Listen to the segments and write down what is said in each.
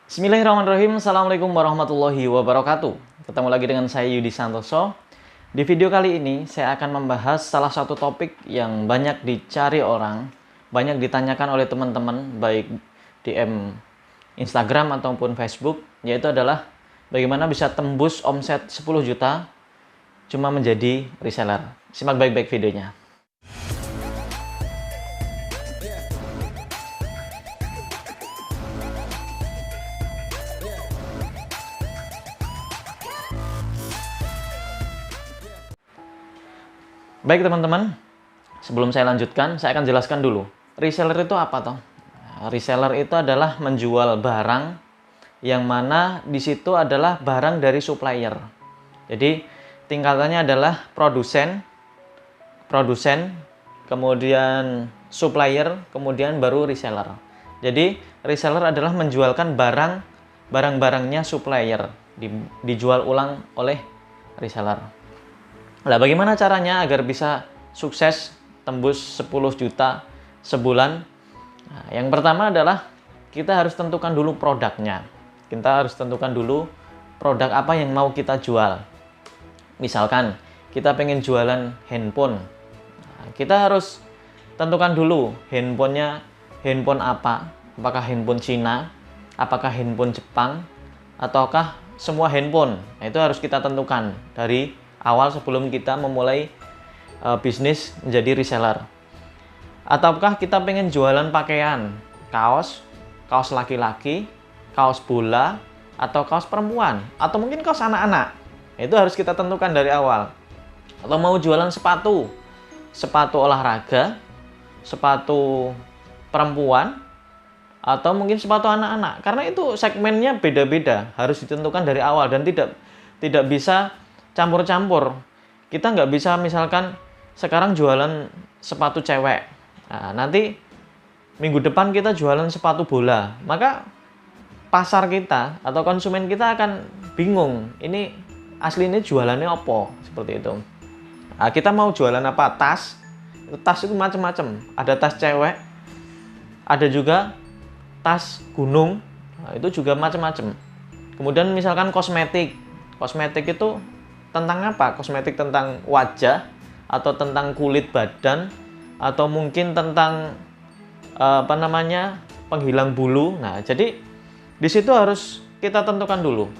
Bismillahirrahmanirrahim. Assalamualaikum warahmatullahi wabarakatuh. Ketemu lagi dengan saya Yudi Santoso. Di video kali ini saya akan membahas salah satu topik yang banyak dicari orang, banyak ditanyakan oleh teman-teman baik DM Instagram ataupun Facebook, yaitu adalah bagaimana bisa tembus omset 10 juta cuma menjadi reseller. Simak baik-baik videonya. Baik teman-teman, sebelum saya lanjutkan, saya akan jelaskan dulu. Reseller itu apa toh? Reseller itu adalah menjual barang yang mana di situ adalah barang dari supplier. Jadi tingkatannya adalah produsen, kemudian supplier, kemudian baru reseller. Jadi reseller adalah menjualkan barang-barangnya supplier, dijual ulang oleh reseller. Nah, bagaimana caranya agar bisa sukses tembus 10 juta sebulan? Nah, yang pertama adalah kita harus tentukan dulu produknya. Kita harus tentukan dulu produk apa yang mau kita jual. Misalkan kita pengen jualan handphone. Nah, kita harus tentukan dulu handphonenya handphone apa. Apakah handphone Cina, apakah handphone Jepang, ataukah semua handphone. Nah, itu harus kita tentukan dari awal sebelum kita memulai bisnis menjadi reseller. Ataukah kita pengen jualan pakaian, kaos laki-laki, kaos bola, atau kaos perempuan, atau mungkin kaos anak-anak. Itu harus kita tentukan dari awal. Atau mau jualan sepatu olahraga, sepatu perempuan, atau mungkin sepatu anak-anak. Karena itu segmennya beda-beda, harus ditentukan dari awal dan tidak bisa campur-campur. Kita nggak bisa misalkan sekarang jualan sepatu cewek, nah, nanti minggu depan kita jualan sepatu bola, maka pasar kita atau konsumen kita akan bingung, ini aslinya jualannya apa, seperti itu. Nah, kita mau jualan apa? Tas itu macam-macam, ada tas cewek, ada juga tas gunung, nah, itu juga macam-macam. Kemudian misalkan kosmetik itu tentang apa? Kosmetik tentang wajah, atau tentang kulit badan, atau mungkin tentang penghilang bulu. Nah, jadi di situ harus kita tentukan dulu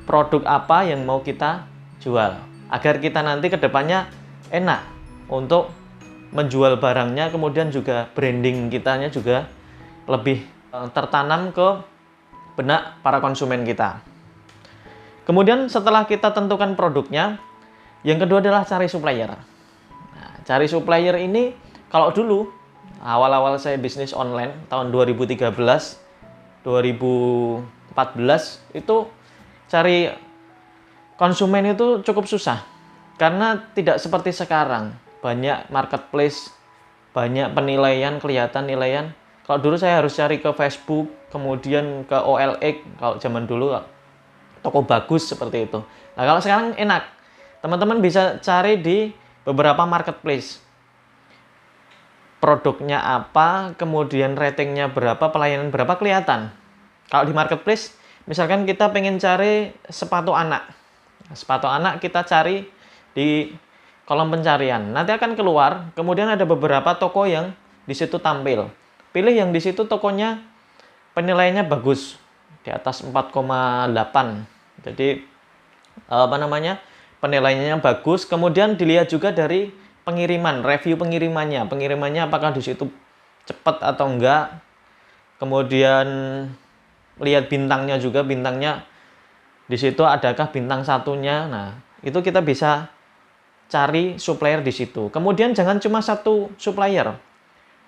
produk apa yang mau kita jual, agar kita nanti kedepannya enak untuk menjual barangnya, kemudian juga branding kitanya juga lebih tertanam ke benak para konsumen kita. Kemudian setelah kita tentukan produknya, yang kedua adalah cari supplier. Nah, cari supplier ini, kalau dulu awal-awal saya bisnis online tahun 2013, 2014 itu cari konsumen itu cukup susah. Karena tidak seperti sekarang, banyak marketplace, banyak penilaian, kelihatan nilaian. Kalau dulu saya harus cari ke Facebook, kemudian ke OLX, kalau zaman dulu toko bagus seperti itu. Nah, kalau sekarang enak, teman-teman bisa cari di beberapa marketplace. Produknya apa, kemudian ratingnya berapa, pelayanan berapa, kelihatan. Kalau di marketplace, misalkan kita pengen cari sepatu anak. Sepatu anak kita cari di kolom pencarian. Nanti akan keluar, kemudian ada beberapa toko yang di situ tampil. Pilih yang di situ tokonya penilaiannya bagus, di atas 4,8. Jadi penilaiannya bagus. Kemudian dilihat juga dari pengiriman, review pengirimannya apakah di situ cepat atau enggak. Kemudian lihat bintangnya juga, bintangnya di situ adakah bintang satunya. Nah, itu kita bisa cari supplier di situ. Kemudian jangan cuma satu supplier,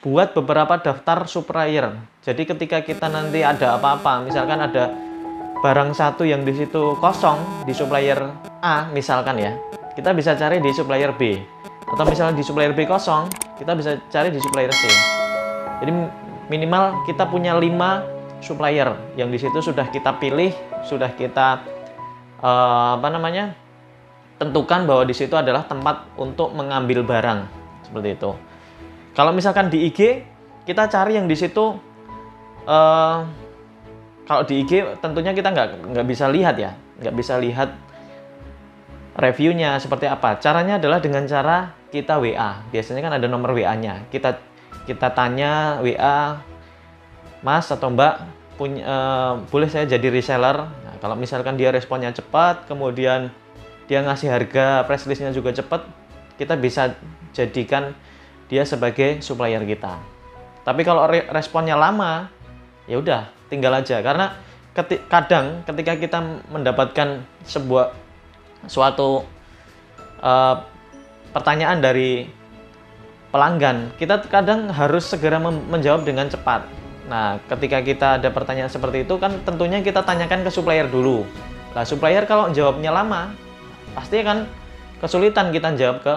buat beberapa daftar supplier. Jadi ketika kita nanti ada apa-apa, misalkan ada barang satu yang di situ kosong di supplier A misalkan ya, kita bisa cari di supplier B. Atau misalnya di supplier B kosong, kita bisa cari di supplier C. Jadi minimal kita punya 5 supplier yang di situ sudah kita pilih, sudah kita tentukan bahwa di situ adalah tempat untuk mengambil barang, seperti itu. Kalau misalkan di IG, kita cari yang di situ kalau di IG tentunya kita nggak bisa lihat ya, nggak bisa lihat reviewnya seperti apa. Caranya adalah dengan cara kita WA. Biasanya kan ada nomor WA-nya. Kita tanya WA, Mas atau Mbak, boleh saya jadi reseller? Nah, kalau misalkan dia responnya cepat, kemudian dia ngasih harga press list-nya juga cepat, kita bisa jadikan dia sebagai supplier kita. Tapi kalau responnya lama, ya udah tinggal aja. Karena kadang ketika kita mendapatkan suatu pertanyaan dari pelanggan, kita kadang harus segera menjawab dengan cepat. Nah, ketika kita ada pertanyaan seperti itu kan tentunya kita tanyakan ke supplier dulu. Nah, supplier kalau jawabnya lama, pasti akan kesulitan kita jawab ke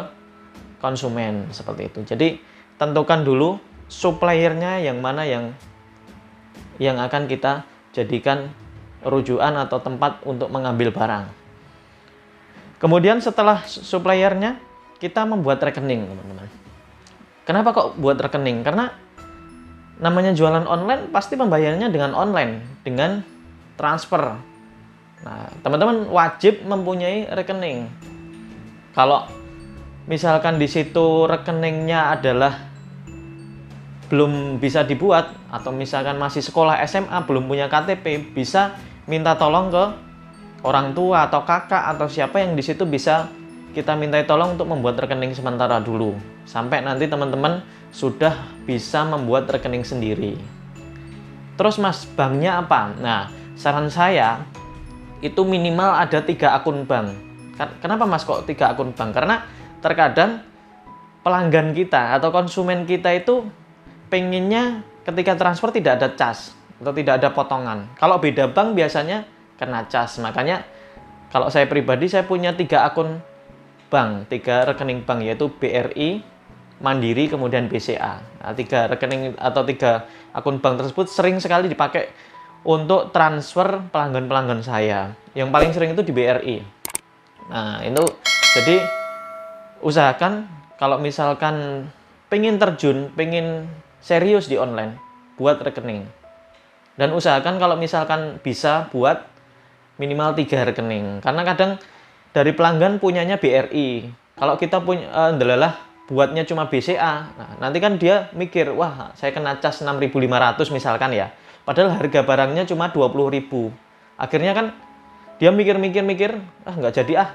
konsumen seperti itu. Jadi, tentukan dulu suppliernya yang mana yang akan kita jadikan rujukan atau tempat untuk mengambil barang. Kemudian setelah suppliernya, kita membuat rekening, teman-teman. Kenapa kok buat rekening? Karena namanya jualan online, pasti pembayarannya dengan online, dengan transfer. Nah, teman-teman wajib mempunyai rekening. Kalau misalkan di situ rekeningnya adalah belum bisa dibuat, atau misalkan masih sekolah SMA belum punya KTP, bisa minta tolong ke orang tua atau kakak atau siapa yang di situ bisa kita mintai tolong untuk membuat rekening sementara dulu sampai nanti teman-teman sudah bisa membuat rekening sendiri. Terus Mas, banknya apa? Nah, saran saya itu minimal ada 3 akun bank. Kenapa Mas kok 3 akun bank? Karena terkadang pelanggan kita atau konsumen kita itu pengennya ketika transfer tidak ada cas atau tidak ada potongan. Kalau beda bank biasanya kena cas. Makanya kalau saya pribadi, saya punya 3 akun bank, 3 rekening bank, yaitu BRI, Mandiri, kemudian BCA. Nah, 3 rekening atau 3 akun bank tersebut sering sekali dipakai untuk transfer pelanggan-pelanggan saya. Yang paling sering itu di BRI. Nah, itu jadi usahakan kalau misalkan pengen terjun, pengen serius di online, buat rekening. Dan usahakan kalau misalkan bisa buat minimal 3 rekening. Karena kadang dari pelanggan punyanya BRI. Kalau kita punya buatnya cuma BCA, nah, nanti kan dia mikir, wah saya kena cas 6.500 misalkan ya. Padahal harga barangnya cuma 20.000. Akhirnya kan dia mikir-mikir, nggak jadi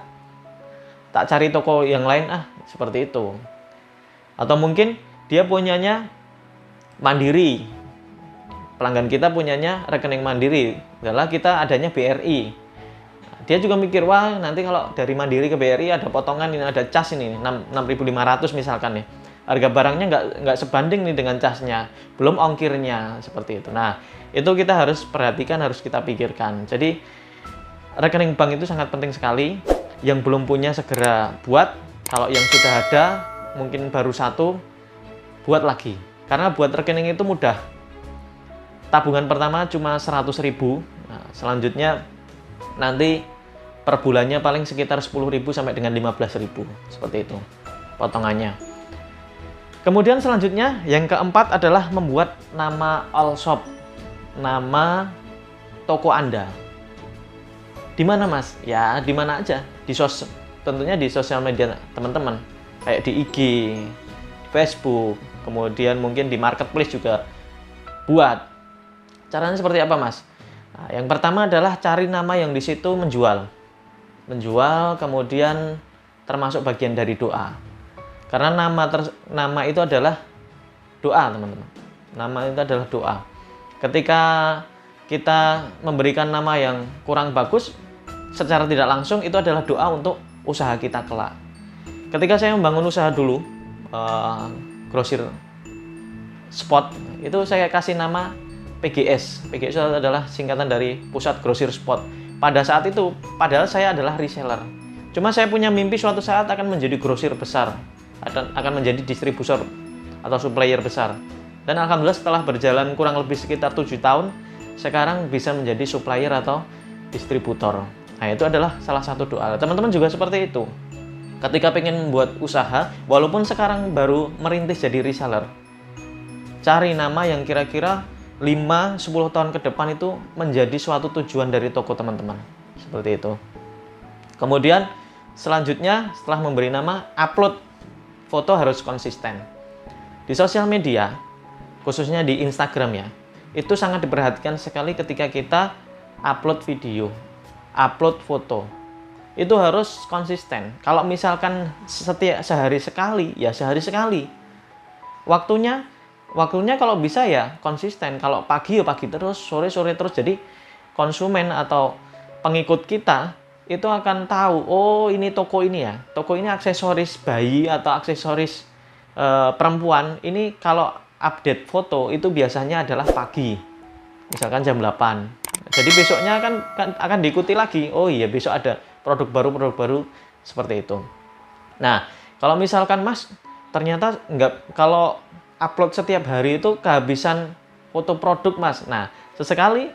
tak cari toko yang lain seperti itu. Atau mungkin dia punyanya Mandiri, pelanggan kita punyanya rekening Mandiri, adalah kita adanya BRI. Dia juga mikir, wah nanti kalau dari Mandiri ke BRI ada potongan, ini ada cas ini 6.500 misalkan nih. Harga barangnya nggak sebanding nih dengan casnya, belum ongkirnya seperti itu. Nah, itu kita harus perhatikan, harus kita pikirkan. Jadi rekening bank itu sangat penting sekali. Yang belum punya segera buat. Kalau yang sudah ada mungkin baru 1, buat lagi. Karena buat rekening itu mudah. Tabungan pertama cuma 100.000. Nah, selanjutnya nanti per bulannya paling sekitar 10.000 sampai dengan 15.000. Seperti itu potongannya. Kemudian selanjutnya yang keempat adalah membuat nama all shop, nama toko Anda. Di mana Mas? Ya di mana aja. Tentunya di sosial media teman-teman. Kayak di IG, Facebook, kemudian mungkin di marketplace juga buat. Caranya seperti apa Mas? Nah, yang pertama adalah cari nama yang di situ menjual, kemudian termasuk bagian dari doa. Karena nama itu adalah doa, teman-teman. Nama itu adalah doa. Ketika kita memberikan nama yang kurang bagus, secara tidak langsung itu adalah doa untuk usaha kita kelak. Ketika saya membangun usaha dulu, grosir spot, itu saya kasih nama PGS. PGS adalah singkatan dari Pusat Grosir Spot. Pada saat itu, padahal saya adalah reseller. Cuma saya punya mimpi suatu saat akan menjadi grosir besar, akan menjadi distributor atau supplier besar. Dan alhamdulillah setelah berjalan kurang lebih sekitar 7 tahun, sekarang bisa menjadi supplier atau distributor. Nah, itu adalah salah satu doa. Teman-teman juga seperti itu. Ketika pengen membuat usaha, walaupun sekarang baru merintis jadi reseller, cari nama yang kira-kira 5-10 tahun ke depan itu menjadi suatu tujuan dari toko teman-teman. Seperti itu. Kemudian selanjutnya setelah memberi nama, upload foto harus konsisten. Di sosial media, khususnya di Instagram ya, itu sangat diperhatikan sekali ketika kita upload video, upload foto. Itu harus konsisten. Kalau misalkan setiap sehari sekali, ya sehari sekali. Waktunya kalau bisa ya konsisten. Kalau pagi ya pagi terus, sore terus. Jadi konsumen atau pengikut kita itu akan tahu, oh ini toko ini ya. Toko ini aksesoris bayi atau aksesoris perempuan. Ini kalau update foto itu biasanya adalah pagi. Misalkan jam 8. Jadi besoknya akan diikuti lagi. Oh iya, besok ada produk baru seperti itu. Nah, kalau misalkan Mas ternyata kalau upload setiap hari itu kehabisan foto produk Mas. Nah, sesekali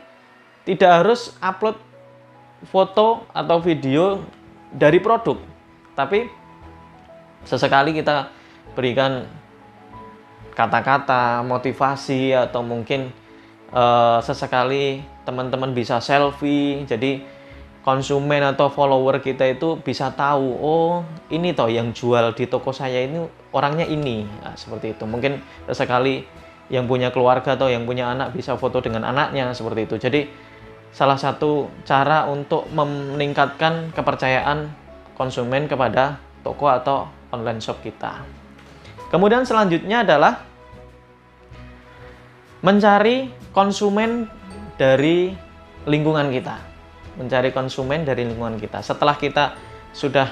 tidak harus upload foto atau video dari produk, tapi sesekali kita berikan kata-kata motivasi atau mungkin sesekali teman-teman bisa selfie, jadi konsumen atau follower kita itu bisa tahu, oh ini toh yang jual di toko saya ini orangnya ini. Nah, seperti itu. Mungkin sesekali yang punya keluarga atau yang punya anak bisa foto dengan anaknya, seperti itu. Jadi salah satu cara untuk meningkatkan kepercayaan konsumen kepada toko atau online shop kita. Kemudian selanjutnya adalah mencari konsumen dari lingkungan kita. Mencari konsumen dari lingkungan kita. Setelah kita sudah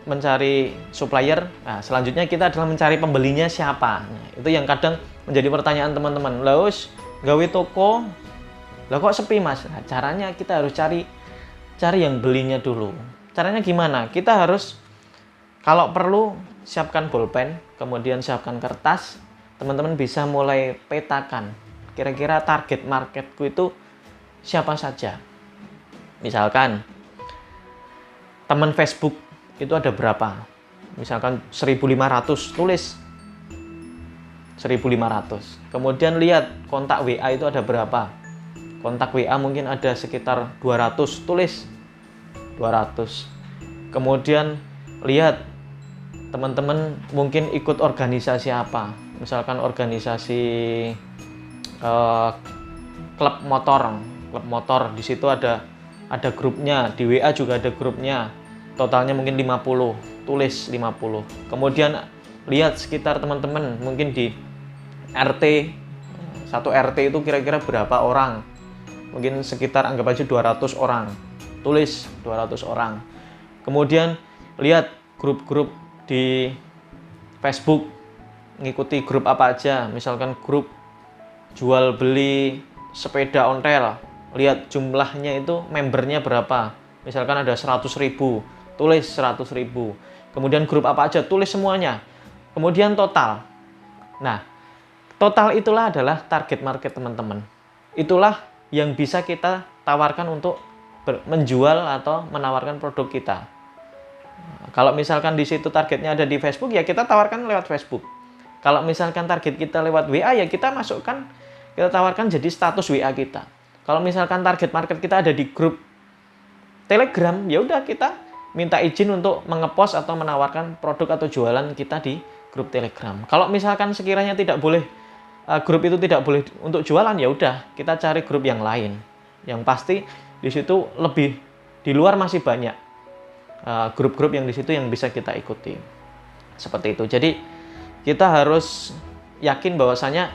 mencari supplier, nah selanjutnya kita adalah mencari pembelinya siapa. Nah, itu yang kadang menjadi pertanyaan teman-teman. Lah wis gawe toko, lah kok sepi Mas? Nah, caranya kita harus cari yang belinya dulu. Caranya gimana? Kita harus kalau perlu siapkan bolpen, kemudian siapkan kertas. Teman-teman bisa mulai petakan kira-kira target marketku itu siapa saja. Misalkan teman Facebook itu ada berapa? Misalkan 1.500, tulis 1.500. Kemudian lihat kontak WA itu ada berapa? Kontak WA mungkin ada sekitar 200, tulis 200. Kemudian lihat teman-teman mungkin ikut organisasi apa? Misalkan organisasi klub motor, di situ ada grupnya, di WA juga ada grupnya, totalnya mungkin 50, tulis 50. Kemudian lihat sekitar teman-teman, mungkin di RT, satu RT itu kira-kira berapa orang, mungkin sekitar anggap aja 200 orang, tulis 200 orang. Kemudian lihat grup-grup di Facebook, ngikuti grup apa aja, misalkan grup jual beli sepeda ontel, lihat jumlahnya itu membernya berapa, misalkan ada 100.000, tulis 100.000. Kemudian grup apa aja, tulis semuanya. Kemudian total. Nah, total itulah adalah target market teman-teman. Itulah yang bisa kita tawarkan untuk menjual atau menawarkan produk kita. Kalau misalkan di situ targetnya ada di Facebook, ya kita tawarkan lewat Facebook. Kalau misalkan target kita lewat WA, ya kita tawarkan jadi status WA kita. Kalau misalkan target market kita ada di grup Telegram, ya udah kita minta izin untuk mengepost atau menawarkan produk atau jualan kita di grup Telegram. Kalau misalkan sekiranya tidak boleh, grup itu tidak boleh untuk jualan, ya udah kita cari grup yang lain. Yang pasti di situ lebih, di luar masih banyak grup-grup yang di situ yang bisa kita ikuti. Seperti itu. Jadi kita harus yakin bahwasanya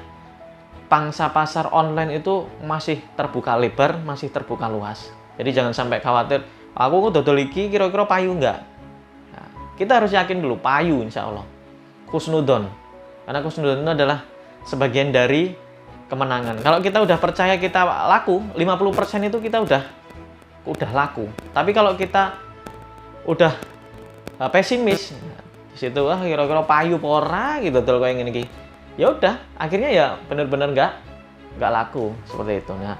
pangsa pasar online itu masih terbuka lebar, masih terbuka luas. Jadi jangan sampai khawatir, aku dodol iki kira-kira payu enggak? Nah, kita harus yakin dulu, payu insya Allah. Kusnudon. Karena kusnudon itu adalah sebagian dari kemenangan. Kalau kita udah percaya kita laku, 50% itu kita udah laku. Tapi kalau kita udah pesimis, di situ kira-kira payu pora gitu dol kayak gini. Ya udah, akhirnya ya benar-benar nggak laku seperti itu. Nah,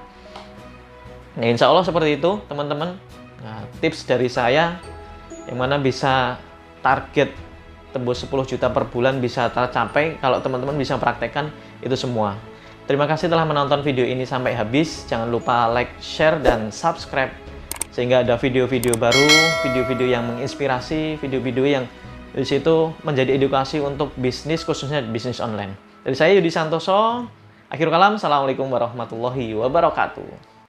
insya Allah seperti itu teman-teman. Nah, tips dari saya yang mana bisa target tembus 10 juta per bulan bisa tercapai kalau teman-teman bisa praktekkan itu semua. Terima kasih telah menonton video ini sampai habis. Jangan lupa like, share, dan subscribe sehingga ada video-video baru, video-video yang menginspirasi, video-video yang di situ menjadi edukasi untuk bisnis, khususnya bisnis online. Dari saya Yudi Santoso. Akhirul kalam, assalamualaikum warahmatullahi wabarakatuh.